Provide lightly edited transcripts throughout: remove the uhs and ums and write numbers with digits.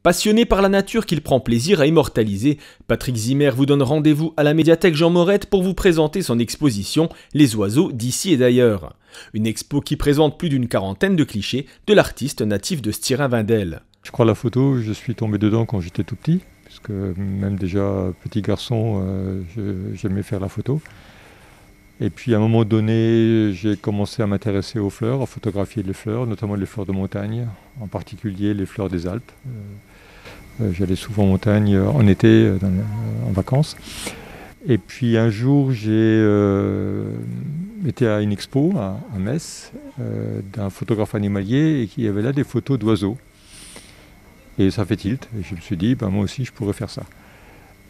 Passionné par la nature qu'il prend plaisir à immortaliser, Patrick Zimmer vous donne rendez-vous à la médiathèque Jean Morette pour vous présenter son exposition « Les oiseaux d'ici et d'ailleurs ». Une expo qui présente plus d'une quarantaine de clichés de l'artiste natif de Stirin-Wendel. Je crois la photo, je suis tombé dedans quand j'étais tout petit, puisque même déjà petit garçon, j'aimais faire la photo. Et puis à un moment donné, j'ai commencé à m'intéresser aux fleurs, à photographier les fleurs, notamment les fleurs de montagne, en particulier les fleurs des Alpes. J'allais souvent en montagne en été, en vacances. Et puis un jour, j'ai été à une expo à Metz d'un photographe animalier et qui avait là des photos d'oiseaux. Et ça fait tilt. Et je me suis dit, moi aussi, je pourrais faire ça.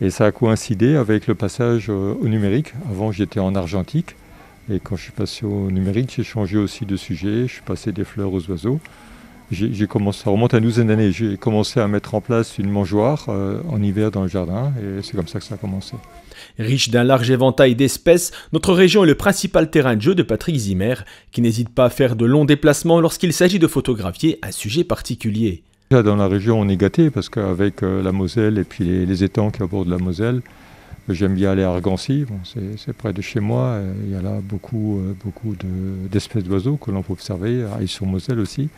Et ça a coïncidé avec le passage au numérique. Avant, j'étais en argentique. Et quand je suis passé au numérique, j'ai changé aussi de sujet. Je suis passé des fleurs aux oiseaux. J'ai commencé, ça remonte à une douzaine d'années. J'ai commencé à mettre en place une mangeoire en hiver dans le jardin. Et c'est comme ça que ça a commencé. Riche d'un large éventail d'espèces, notre région est le principal terrain de jeu de Patrick Zimmer, qui n'hésite pas à faire de longs déplacements lorsqu'il s'agit de photographier un sujet particulier. Dans la région, on est gâté parce qu'avec la Moselle et puis les étangs qui abordent la Moselle, j'aime bien aller à Argancy, c'est près de chez moi. Il y a là beaucoup d'espèces d'oiseaux que l'on peut observer, à Aix-sur-Moselle aussi.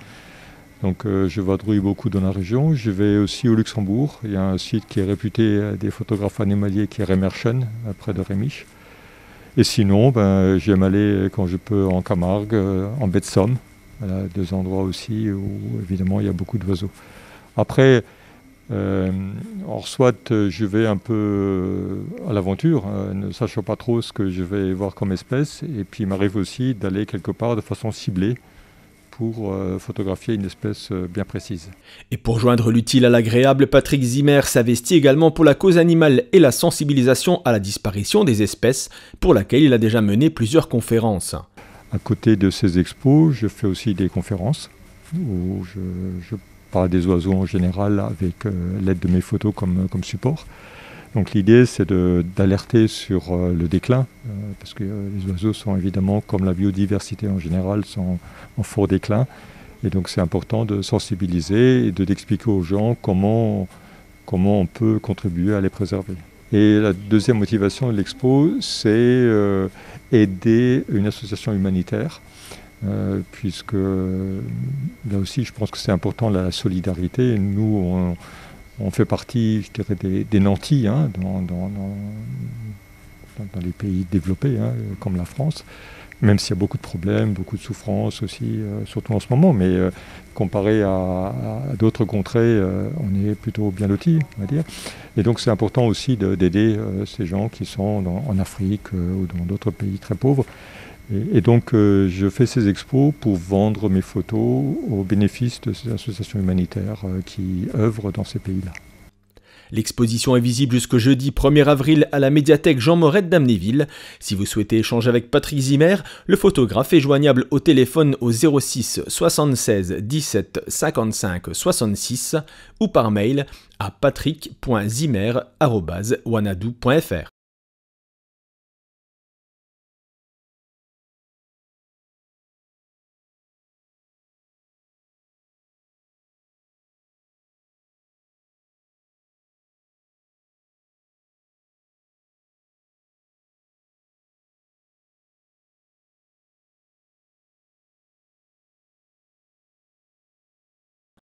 Donc je vadrouille beaucoup dans la région. Je vais aussi au Luxembourg. Il y a un site qui est réputé des photographes animaliers qui est Remerschen, près de Rémiche. Et sinon, j'aime aller quand je peux en Camargue, en baie de Somme. Voilà, deux endroits aussi où évidemment il y a beaucoup d'oiseaux. Après, soit je vais un peu à l'aventure, ne sachant pas trop ce que je vais voir comme espèce, et puis il m'arrive aussi d'aller quelque part de façon ciblée pour photographier une espèce bien précise. Et pour joindre l'utile à l'agréable, Patrick Zimmer s'investit également pour la cause animale et la sensibilisation à la disparition des espèces, pour laquelle il a déjà mené plusieurs conférences. À côté de ces expos, je fais aussi des conférences où je parle des oiseaux en général avec l'aide de mes photos comme support. Donc l'idée, c'est d'alerter sur le déclin, parce que les oiseaux sont évidemment, comme la biodiversité en général, sont en fort déclin. Et donc c'est important de sensibiliser et d'expliquer aux gens comment on peut contribuer à les préserver. Et la deuxième motivation de l'expo, c'est aider une association humanitaire, puisque là aussi, je pense que c'est important la solidarité. Nous, on fait partie, je dirais, des nantis dans les pays développés, comme la France, même s'il y a beaucoup de problèmes, beaucoup de souffrances aussi, surtout en ce moment, mais comparé à d'autres contrées, on est plutôt bien lotis, on va dire. Et donc c'est important aussi d'aider ces gens qui sont en Afrique ou dans d'autres pays très pauvres. Et donc je fais ces expos pour vendre mes photos au bénéfice de ces associations humanitaires qui œuvrent dans ces pays-là. L'exposition est visible jusqu'au jeudi 1er avril à la médiathèque Jean Morette d'Amnéville. Si vous souhaitez échanger avec Patrick Zimmer, le photographe est joignable au téléphone au 06 76 17 55 66 ou par mail à patrick.zimmer@wanadoo.fr.